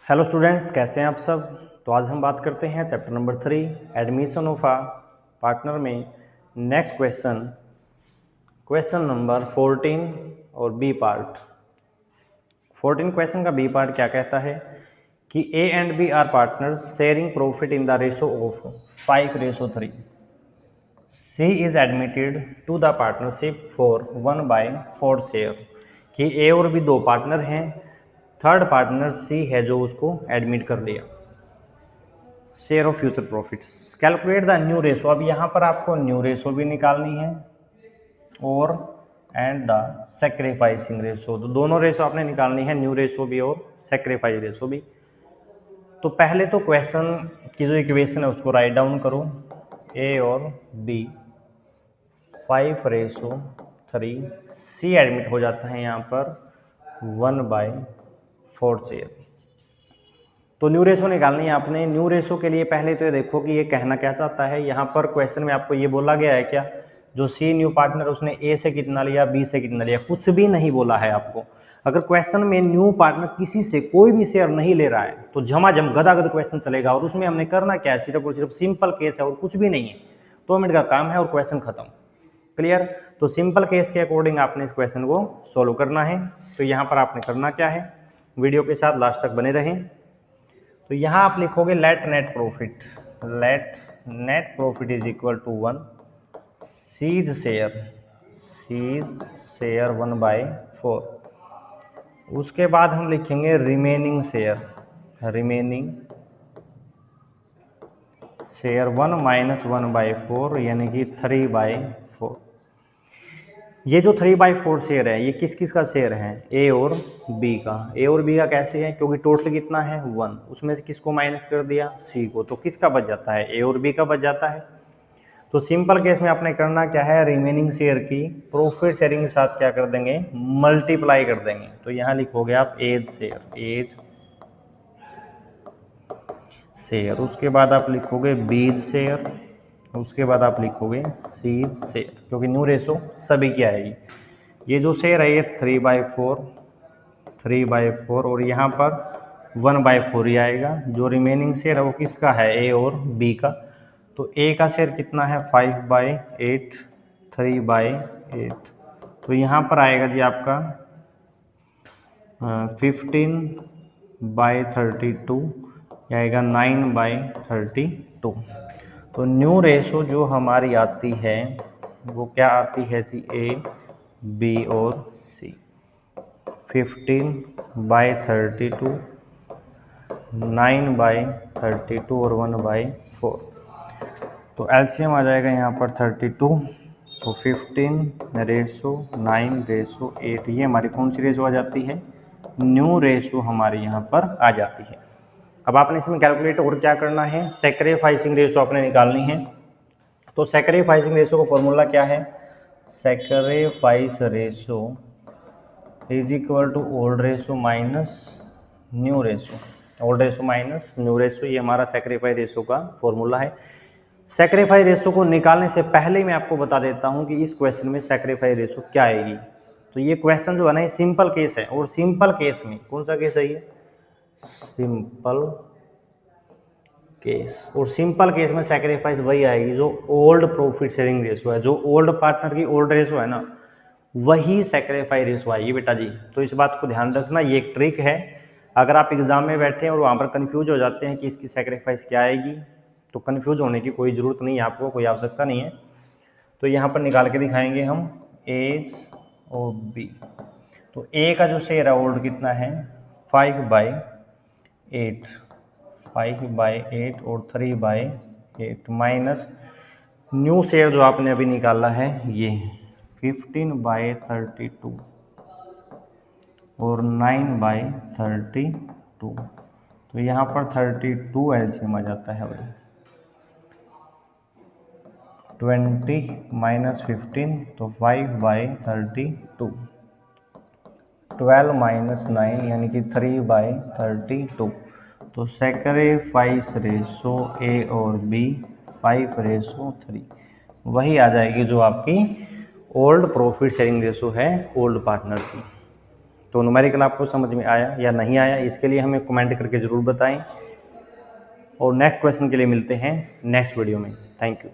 Hello students, कैसे हैं आप सब। तो आज हम बात करते हैं chapter number 3 admission of a partner में। नेक्स्ट क्वेश्चन नंबर 14 और बी पार्ट। 14 क्वेश्चन का बी पार्ट क्या कहता है कि a and b are partners sharing profit in the ratio of 5:3। C is admitted to the partnership for 1/4 share. कि a और B दो पार्टनर हैं, थर्ड पार्टनर सी है जो उसको एडमिट कर लिया। Share of future profits, calculate the new ratio. अब यहाँ पर आपको न्यू रेशो भी निकालनी है और एंड द सेक्रीफाइसिंग रेशो। तो दोनों रेशो आपने निकालनी है, न्यू रेशो भी और सेक्रीफाइस रेशो भी। तो पहले तो क्वेश्चन की जो इक्वेशन है उसको राइट डाउन करो। ए और बी 5:3, सी एडमिट हो जाता है यहाँ पर 1/4 शेयर। तो न्यू रेशो निकालनी है आपने। न्यू रेशो के लिए पहले तो ये देखो कि ये कहना क्या चाहता है। यहाँ पर क्वेश्चन में आपको ये बोला गया है क्या, जो सी न्यू पार्टनर उसने ए से कितना लिया, बी से कितना लिया, कुछ भी नहीं बोला है आपको। अगर क्वेश्चन में न्यू पार्टनर किसी से कोई भी शेयर नहीं ले रहा है तो झमाझम गदागद क्वेश्चन चलेगा। और उसमें हमने करना क्या है, सिर्फ और सिर्फ सिंपल केस है और कुछ भी नहीं है। 2 मिनट का काम है और क्वेश्चन खत्म। क्लियर। तो सिंपल केस के अकॉर्डिंग आपने इस क्वेश्चन को सॉल्व करना है। तो यहाँ पर आपने करना क्या है, वीडियो के साथ लास्ट तक बने रहें। तो यहाँ आप लिखोगे let net profit is equal to 1, c's share 1/4। उसके बाद हम लिखेंगे रिमेनिंग शेयर 1 - 1/4 यानी कि 3/4। ये जो 3/4 शेयर है ये किस किस का शेयर है, ए और बी का। ए और बी का कैसे है, क्योंकि टोटल कितना है 1, उसमें से किसको माइनस कर दिया, सी को। तो किसका बच जाता है, ए और बी का बच जाता है। तो सिंपल केस में आपने करना क्या है, रिमेनिंग शेयर की प्रॉफिट शेयरिंग के साथ क्या कर देंगे, मल्टीप्लाई कर देंगे। तो यहाँ लिखोगे आप एज शेयर, उसके बाद आप लिखोगे बीज शेयर, उसके बाद आप लिखोगे सीज शेयर, क्योंकि न्यू रेशो सभी की आएगी। ये जो शेयर है ये 3/4 और यहाँ पर 1/4 ही आएगा। जो रिमेनिंग शेयर है वो किसका है, ए और बी का। तो ए का शेयर कितना है 5/8, 3/8। तो यहाँ पर आएगा जी आपका 15/32 आएगा 9/32। तो न्यू रेशो जो हमारी आती है वो क्या आती है जी, ए बी और सी। 15/32, 9/32 और 1/4। तो एलसीएम आ जाएगा यहाँ पर 32। तो 15:9:8 ये हमारी कौन सी रेशो आ जाती है, न्यू रेशो हमारी यहाँ पर आ जाती है। अब आपने इसमें कैलकुलेट और क्या करना है, सैक्रिफाइसिंग रेशो आपने निकालनी है। तो सैक्रिफाइसिंग रेशो का फॉर्मूला क्या है, sacrifice ratio is equal to old ratio minus new ratio. Old ratio minus new ratio, ये हमारा सैक्रिफाइस रेशो का फॉर्मूला है। सैक्रिफाइस रेशो को निकालने से पहले मैं आपको बता देता हूं कि इस क्वेश्चन में सैक्रिफाइस रेशो क्या आएगी। तो ये क्वेश्चन जो है ना ये सिंपल केस है, और सिंपल केस में कौन सा केस है ये, सिंपल केस। और सिंपल केस में सैक्रिफाइस वही आएगी जो ओल्ड प्रॉफिट शेयरिंग रेशो है, जो ओल्ड पार्टनर की ओल्ड रेशो है ना, वही सैक्रिफाइस रेशो आएगी बेटा जी। तो इस बात को ध्यान रखना, ये एक ट्रिक है। अगर आप एग्जाम में बैठे हैं और वहाँ पर कन्फ्यूज हो जाते हैं कि इसकी सैक्रिफाइस क्या आएगी, तो कन्फ्यूज होने की कोई ज़रूरत नहीं है, आपको कोई आवश्यकता नहीं है। तो यहाँ पर निकाल के दिखाएंगे हम ए और बी। तो ए का जो शेयर है ओल्ड कितना है 5/8 और 3/8 माइनस न्यू शेयर जो आपने अभी निकाला है ये 15/32 और 9/32। तो यहाँ पर 32 एलसीएम आ जाता है भाई। 20 - 15 तो 5/32, 12 - 9 यानी कि 3/32। तो सैक्रिफाइस रेशो ए और बी 5:3 वही आ जाएगी जो आपकी ओल्ड प्रॉफिट शेयरिंग रेशो है ओल्ड पार्टनर की। तो तो न्यूमेरिकल आपको समझ में आया या नहीं आया, इसके लिए हमें कमेंट करके ज़रूर बताएं। और नेक्स्ट क्वेश्चन के लिए मिलते हैं नेक्स्ट वीडियो में। Thank you.